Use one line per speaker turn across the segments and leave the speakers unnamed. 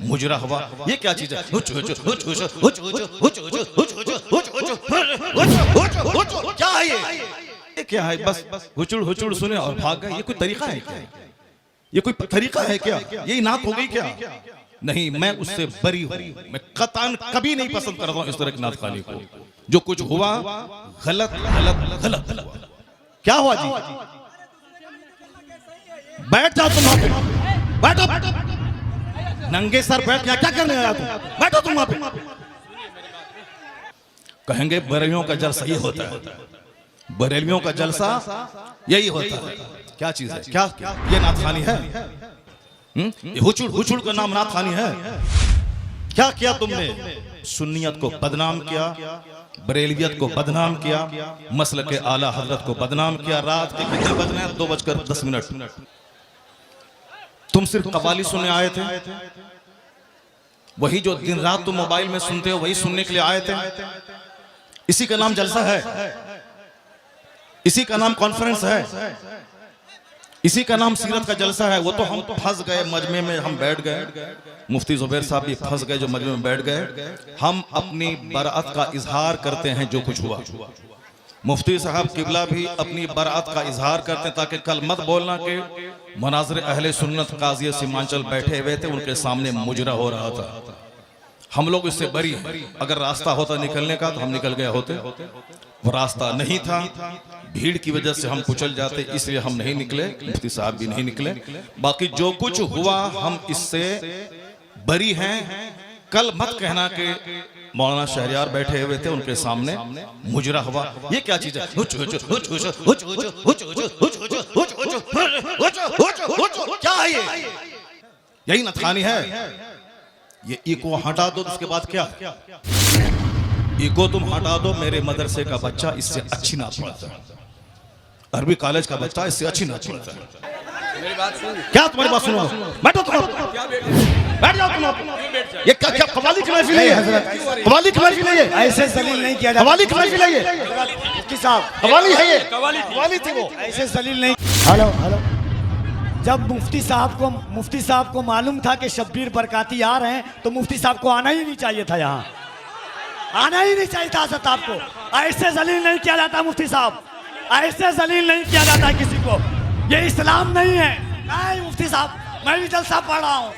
مجرا ہوا. یہ کیا چیز ہے؟ کیا ہے یہ کیا ہے؟ بس ہچڑ ہچڑ سنے اور بھاگ گئے. یہ کوئی طریقہ ہے کیا؟ یہ کوئی طریقہ ہے کیا؟ یہی نعت ہو گئی کیا؟ نہیں، میں اس سے بری ہوں. میں قطعاً کبھی نہیں پسند کرتا ہوں اس طرح کی نعت خانی کو. جو کچھ ہوا غلط غلط غلط ہوا. کیا ہوا جی؟ بیٹھ جاؤ تم وہاں پہ. بیٹھو ننگے سر بیٹھ. کیا کرنے آیا تم؟ بیٹھو تم وہاں پہ. کہیں گے بریلیوں کا جلسہ یہ ہوتا ہے. بریلیوں کا جلسہ یہی ہوتا ہے. کیا چیز ہے؟ کیا یہ نعت خوانی ہے؟ یہ ہچڑ کا نام نعت خوانی ہے؟ کیا کیا تم نے؟ سنیت کو بدنام کیا، بریلویت کو بدنام کیا، مسلک اعلیٰ حضرت کو بدنام کیا. رات کے کتنے بج رہے ہیں؟ 2:10. تم صرف قوالی سننے آئے تھے؟ وہی جو دن رات تم موبائل میں سنتے ہو وہی سننے کے لیے آئے تھے؟ اسی کا نام جلسہ ہے، اسی کا نام کانفرنس ہے، اسی کا نام سیرت کا جلسہ ہے. وہ تو ہم پھنس گئے مجمع میں، ہم بیٹھ گئے. مفتی زبیر صاحب بھی پھنس گئے جو مجمع میں بیٹھ گئے. ہم اپنی برأت کا اظہار کرتے ہیں جو کچھ ہوا. مفتی صاحب قبلہ بھی اپنی برأت کا اظہار کرتے ہیں تاکہ کل مت بولنا کہ مناظر اہل سنت قاضی سیمانچل بیٹھے ہوئے تھے، ان کے سامنے مجرا ہو رہا تھا. ہم لوگ اس سے بری ہیں. اگر راستہ ہوتا نکلنے کا تو ہم نکل گئے ہوتے. وہ راستہ نہیں تھا، بھیڑ کی وجہ سے ہم کچل جاتے، اس لیے ہم نہیں نکلے. مفتی صاحب بھی نہیں نکلے. باقی جو کچھ ہوا ہم اس سے بری ہیں. کل مت کہنا کہ مولانا شہریار بیٹھے ہوئے تھے ان کے سامنے مجرا ہوا. یہ کیا چیز ہے؟ کیا ہے یہ؟ یہی نعت خوانی ہے. یہ ایکو ہٹا دو. اس کے بعد کیا؟ ایکو تم ہٹا دو. میرے مدرسے کا بچہ اس سے اچھی نعت پڑھتا ہے. عربی کالج کا بچہ اس سے اچھی نعت پڑھتا ہے. کیا تمہاری بات سنو؟ بیٹھو تم. بیٹھ جاؤ تم. یہ کیا قوالی کی محفل ہے؟ حضرت قوالی کی محفل ہے.
ایسے ذلیل نہیں کیا جاتا.
قوالی کی محفل ہے یہ.
مفتی صاحب
قوالی ہے یہ. قوالی تھی وہ.
ایسے ذلیل نہیں. ہلو جب مفتی صاحب کو معلوم تھا کہ شبیر برکاتی آ رہے ہیں تو مفتی صاحب کو آنا ہی نہیں چاہیے تھا. یہاں آنا ہی نہیں چاہیے تھا حضرت آپ کو. ایسے ذلیل نہیں کیا جاتا مفتی صاحب. ایسے ذلیل نہیں کیا جاتا کسی کو. یہ اسلام نہیں ہے. نہیں مفتی صاحب میں بھی جلسہ پڑھ رہا ہوں.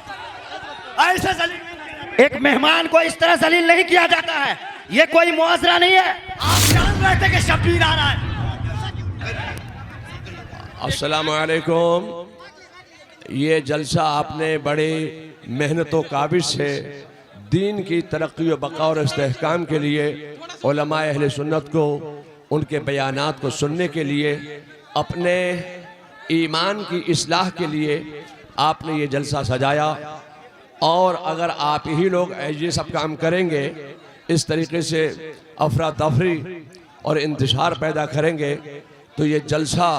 ایسے ذلیل ایک مہمان کو اس طرح ذلیل نہیں کیا جاتا ہے. یہ کوئی معاذرہ نہیں ہے. آپ جان رہے تھے کہ شبیر آ رہا ہے.
السلام علیکم. یہ جلسہ آپ نے بڑی محنت و کاوش سے دین کی ترقی و بقا اور استحکام کے لیے علماء اہل سنت کو ان کے بیانات کو سننے کے لیے اپنے ایمان کی اصلاح کے لیے آپ نے یہ جلسہ سجایا. اور اگر آپ ہی لوگ یہ سب کام کریں گے، اس طریقے سے افراتفری اور انتشار پیدا کریں گے تو یہ جلسہ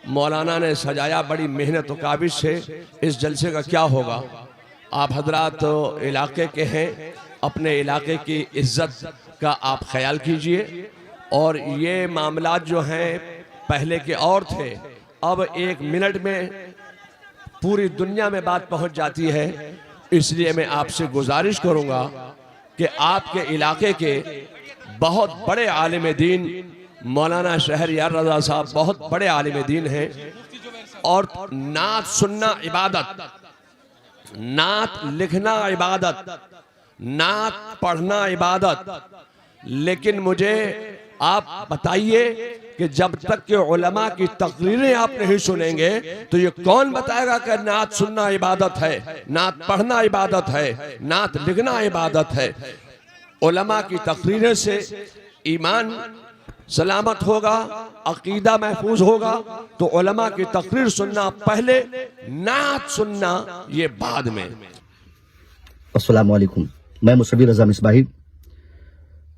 مولانا نے سجایا بڑی محنت و کاوش سے. اس جلسے کا کیا ہوگا؟ آپ حضرات علاقے کے ہیں، اپنے علاقے کی عزت کا آپ خیال کیجئے. اور یہ معاملات جو ہیں پہلے کے اور تھے، اب 1 منٹ میں پوری دنیا میں بات پہنچ جاتی ہے. اس لیے میں آپ سے گزارش کروں گا کہ آپ کے علاقے کے بہت بڑے عالم دین مولانا شہریار رضا صاحب بہت بڑے عالم دین ہیں. اور نعت سننا عبادت، نعت لکھنا عبادت، نعت پڑھنا عبادت. لیکن مجھے آپ بتائیے کہ جب تک کہ علماء کی تقریریں آپ نہیں سنیں گے تو یہ کون بتائے گا کہ نعت سننا عبادت ہے، نعت پڑھنا عبادت ہے، نعت لکھنا عبادت ہے؟ علماء کی تقریریں سے ایمان سلامت ہوگا، عقیدہ محفوظ ہوگا. تو علماء کی تقریر سننا پہلے، نعت سننا یہ بعد میں.
السلام علیکم. میں مصطفی رضا مصباحی.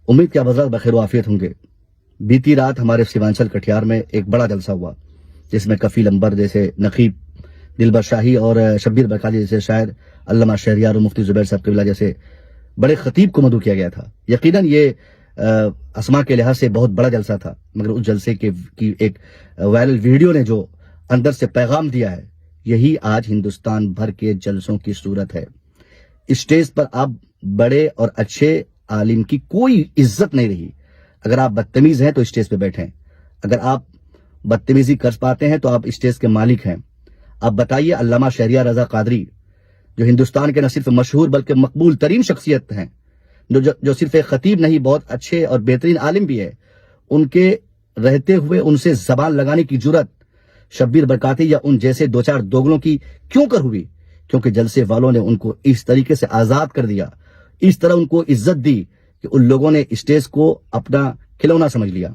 امید کہ آپ حضرات بخیر و عافیت ہوں گے. بیتی رات ہمارے سیمانچل کٹیہار میں ایک بڑا جلسہ ہوا جس میں کفیل انبر جیسے نقیب، دلبر شاہی اور شبیر برکاتی جیسے شاعر، علامہ شہریار اور مفتی زبیر صاحب قبلہ جیسے بڑے خطیب کو مدعو کیا گیا تھا. یقیناً یہ اسما کے لحاظ سے بہت بڑا جلسہ تھا، مگر اس جلسے کی ایک وائرل ویڈیو نے جو اندر سے پیغام دیا ہے، یہی آج ہندوستان بھر کے جلسوں کی صورت ہے. اسٹیج پر آپ بڑے اور اچھے عالم کی کوئی عزت نہیں رہی. اگر آپ بدتمیز ہیں تو اسٹیج پہ بیٹھیں. اگر آپ بدتمیزی کر پاتے ہیں تو آپ اسٹیج کے مالک ہیں. آپ بتائیے علامہ شہریار رضا قادری جو ہندوستان کے نہ صرف مشہور بلکہ مقبول ترین شخصیت ہیں, جو صرف ایک خطیب نہیں بہت اچھے اور بہترین عالم بھی ہے, ان کے رہتے ہوئے ان سے زبان لگانے کی جرت شبیر برکاتی یا ان جیسے دو چار دوگلوں کی کیوں کر ہوئی؟ کیونکہ جلسے والوں نے ان کو اس طریقے سے آزاد کر دیا, اس طرح ان کو عزت دی کہ ان لوگوں نے اسٹیج کو اپنا کھلونا سمجھ لیا,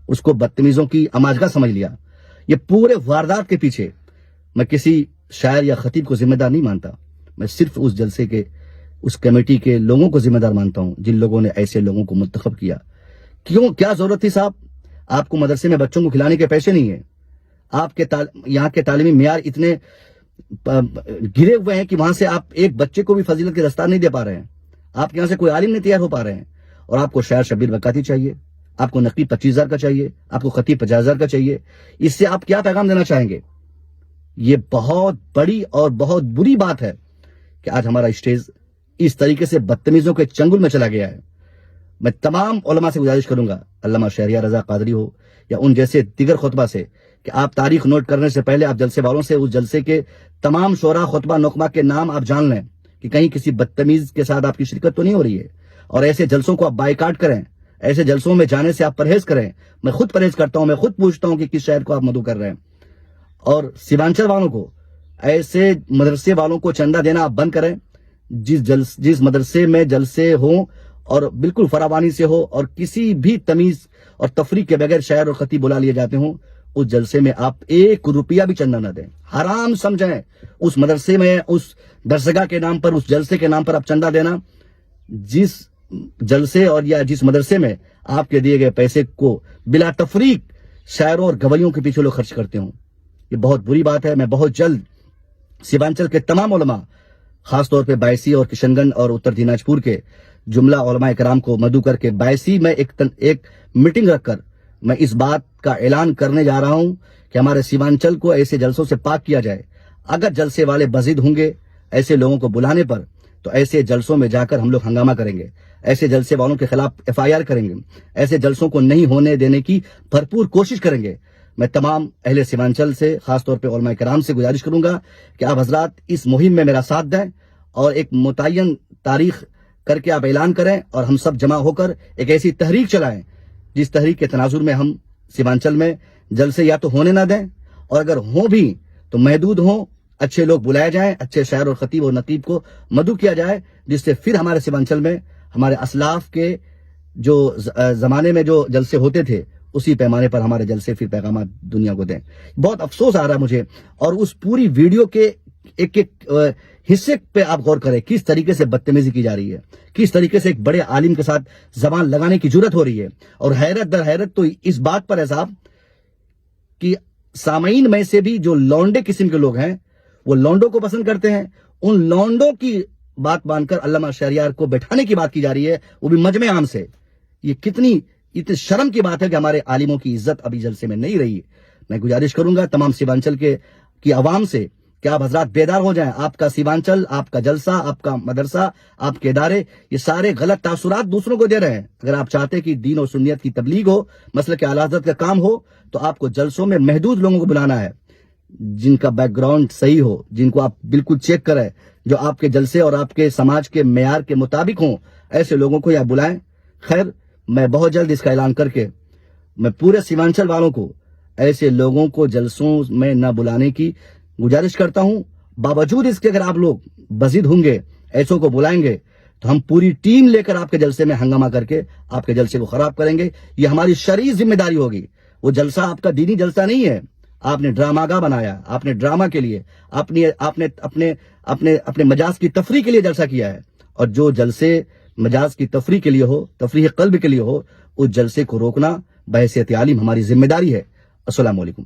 اس کو بدتمیزوں کی اماجگاہ سمجھ لیا. یہ پورے واردات کے پیچھے میں کسی شاعر یا خطیب کو ذمہ دار نہیں مانتا, میں صرف اس جلسے کے اس کمیٹی کے لوگوں کو ذمہ دار مانتا ہوں جن لوگوں نے ایسے لوگوں کو منتخب کیا. کیا ضرورت تھی صاحب؟ آپ کو مدرسے میں بچوں کو کھلانے کے پیسے نہیں ہیں, آپ کے یہاں کے تعلیمی معیار اتنے گرے ہوئے ہیں کہ وہاں سے آپ ایک بچے کو بھی فضیلت کے دستار نہیں دے پا رہے ہیں, آپ کے یہاں سے کوئی عالم نہیں تیار ہو پا رہے ہیں, اور آپ کو شاعر شبیر برکاتی چاہیے, آپ کو نقیب 25,000 کا چاہیے, آپ کو خطیب 50,000 کا چاہیے. اس سے آپ کیا پیغام دینا چاہیں گے؟ یہ بہت بڑی اور بہت بری بات ہے کہ آج ہمارا اسٹیج اس طریقے سے بدتمیزوں کے چنگل میں چلا گیا ہے. میں تمام علماء سے گزارش کروں گا, علامہ شہریار رضا قادری ہو یا ان جیسے دیگر خطبہ سے, کہ آپ تاریخ نوٹ کرنے سے پہلے آپ جلسے والوں سے اس جلسے کے تمام شعراء خطبہ نقمہ کے نام آپ جان لیں کہ کہیں کسی بدتمیز کے ساتھ آپ کی شرکت تو نہیں ہو رہی ہے, اور ایسے جلسوں کو آپ بائیکاٹ کریں, ایسے جلسوں میں جانے سے آپ پرہیز کریں. میں خود پرہیز کرتا ہوں, میں خود پوچھتا ہوں کہ کس شہر کو آپ مدعو کر رہے ہیں. اور سیمانچل والوں کو, ایسے مدرسے والوں کو چندہ دینا آپ بند کریں. جس مدرسے میں جلسے ہوں اور بالکل فراوانی سے ہو اور کسی بھی تمیز اور تفریق کے بغیر شاعر اور خطیب بلا لیے جاتے ہوں, اس جلسے میں آپ 1 روپیہ بھی چندہ نہ دیں. حرام سمجھیں اس مدرسے میں, اس درسگاہ کے نام پر, اس جلسے کے نام پر آپ چندہ دینا. جس جلسے اور یا جس مدرسے میں آپ کے دیے گئے پیسے کو بلا تفریق شاعروں اور گویوں کے پیچھے لوگ خرچ کرتے ہوں, یہ بہت بری بات ہے. میں بہت جلد سیمانچل کے تمام علماء, خاص طور پہ بائیسی اور کشن گنج اور اتر دیناج پور کے جملہ علماء کرام کو مدعو کر کے بائیسی میں ایک میٹنگ رکھ کر میں اس بات کا اعلان کرنے جا رہا ہوں کہ ہمارے سیمانچل کو ایسے جلسوں سے پاک کیا جائے. اگر جلسے والے بزد ہوں گے ایسے لوگوں کو بلانے پر, تو ایسے جلسوں میں جا کر ہم لوگ ہنگامہ کریں گے, ایسے جلسے والوں کے خلاف FIR کریں گے, ایسے جلسوں کو نہیں ہونے دینے کی بھرپور کوشش کریں گے. میں تمام اہل سیمانچل سے, خاص طور پہ علماء کرام سے گزارش کروں گا کہ آپ حضرات اس مہم میں میرا ساتھ دیں اور ایک متعین تاریخ کر کے آپ اعلان کریں, اور ہم سب جمع ہو کر ایک ایسی تحریک چلائیں جس تحریک کے تناظر میں ہم سیمانچل میں جلسے یا تو ہونے نہ دیں, اور اگر ہوں بھی تو محدود ہوں, اچھے لوگ بلائے جائیں, اچھے شاعر اور خطیب اور نقیب کو مدعو کیا جائے, جس سے پھر ہمارے سیمانچل میں ہمارے اسلاف کے جو زمانے میں جو جلسے ہوتے تھے اسی پیمانے پر ہمارے جلسے پھر پیغامات دنیا کو دیں. بہت افسوس آ رہا ہے مجھے, اور اس پوری ویڈیو کے ایک حصے پہ آپ غور کریں, کس طریقے سے بدتمیزی کی جا رہی ہے, کس طریقے سے ایک بڑے عالم کے ساتھ زبان لگانے کی جرت ہو رہی ہے. اور حیرت در حیرت تو اس بات پر ہے صاحب کہ سامعین میں سے بھی جو لونڈے قسم کے لوگ ہیں وہ لونڈوں کو پسند کرتے ہیں. ان لونڈوں کی بات مان کر علامہ شہریار کو بیٹھانے کی بات کی جا رہی ہے, وہ بھی مجمع عام سے. یہ کتنی شرم کی بات ہے کہ ہمارے عالموں کی عزت ابھی جلسے میں نہیں رہی. میں گزارش کروں گا تمام سیمانچل کی عوام سے کہ آپ حضرات بیدار ہو جائیں. آپ کا سیمانچل, آپ کا جلسہ, آپ کا مدرسہ, آپ کے ادارے یہ سارے غلط تاثرات دوسروں کو دے رہے ہیں. اگر آپ چاہتے کہ دین اور سنیت کی تبلیغ ہو, مسلک اعلی حضرت کا کام ہو, تو آپ کو جلسوں میں محدود لوگوں کو بلانا ہے جن کا بیک گراؤنڈ صحیح ہو, جن کو آپ بالکل چیک کریں, جو آپ کے جلسے اور آپ کے سماج کے معیار کے مطابق ہوں. ایسے لوگوں کو یا بلائیں. خیر, میں بہت جلد اس کا اعلان کر کے میں پورے سیمانچل والوں کو ایسے لوگوں کو جلسوں میں نہ بلانے کی گزارش کرتا ہوں. باوجود اس کے اگر آپ لوگ بزد ہوں گے, ایسوں کو بلائیں گے, تو ہم پوری ٹیم لے کر آپ کے جلسے میں ہنگامہ کر کے آپ کے جلسے کو خراب کریں گے. یہ ہماری شرعی ذمہ داری ہوگی. وہ جلسہ آپ کا دینی جلسہ نہیں ہے. آپ نے ڈرامہ گاہ بنایا, آپ نے ڈرامہ کے لیے اپنے مجاز کی تفریح کے لیے جلسہ کیا ہے. اور جو جلسے مجاز کی تفریح کے لیے ہو, تفریح قلب کے لیے ہو, اس جلسے کو روکنا بحیثیت عالم ہماری ذمہ داری ہے. السلام علیکم.